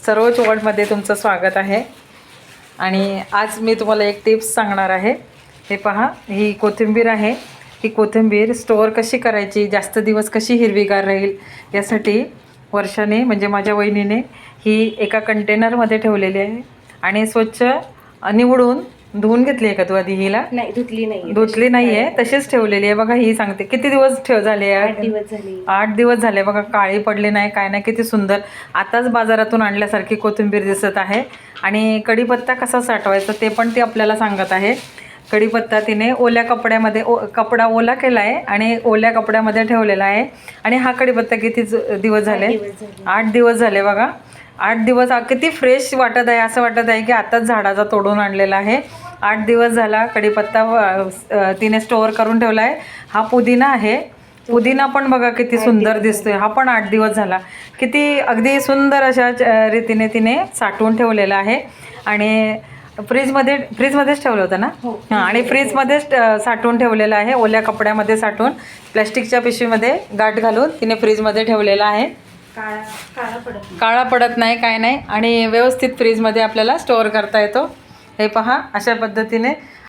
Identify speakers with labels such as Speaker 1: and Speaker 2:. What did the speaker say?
Speaker 1: सरोज वर्ल्डमध्ये तुमचं स्वागत आहे. आणि आज मी तुम्हाला एक टिप्स सांगणार आहे. हे पहा, ही कोथिंबीर आहे. ही कोथिंबीर स्टोअर कशी करायची, जास्त दिवस कशी हिरवीगार राहील, यासाठी वर्षाने म्हणजे माझ्या वहिनीने ही एका कंटेनरमध्ये ठेवलेली आहे. आणि स्वच्छ निवडून धुवून घेतली आहे का तू आधी? हिला
Speaker 2: नाही
Speaker 1: धुतली नाही आहे, तशीच ठेवलेली आहे. बघा, ही सांगते किती दिवस झाले.
Speaker 2: 8 दिवस झाले.
Speaker 1: 8 दिवस झाले. बघा, काळी पडली नाही, काय नाही. किती सुंदर आताच बाजारातून आणल्यासारखी कोथिंबीर दिसत आहे. आणि कढीपत्ता कसा साठवायचा ते पण ती आपल्याला सांगत आहे. कढीपत्ता तिने ओल्या कपड्यामध्ये कपडा ओला केला आहे आणि ओल्या कपड्यामध्ये ठेवलेला आहे. आणि हा कढीपत्ता किती दिवस झाले? 8 दिवस झाले. बघा, 8 दिवस किती फ्रेश वाटत आहे. असं वाटत आहे की आताच झाडाचा तोडून आणलेला आहे. 8 दिवस झाला कढीपत्ता तिने स्टोअर करून ठेवला आहे. हा पुदिना आहे. पुदिना पण बघा किती सुंदर दिसतोय. हा पण 8 दिवस झाला. किती अगदी सुंदर अशा रीतीने तिने साठवून ठेवलेला आहे. आणि फ्रीजमध्येच ठेवलं होतं ना? हां, आणि फ्रीजमध्येच साठवून ठेवलेलं आहे. ओल्या कपड्यामध्ये साठवून प्लॅस्टिकच्या पिशवीमध्ये गाठ घालून तिने फ्रीजमध्ये ठेवलेला आहे. काळा पडत नाही, काय नाही. आणि व्यवस्थित फ्रीजमध्ये आपल्याला स्टोअर करता येतो. हे पहा, अशा पद्धतीने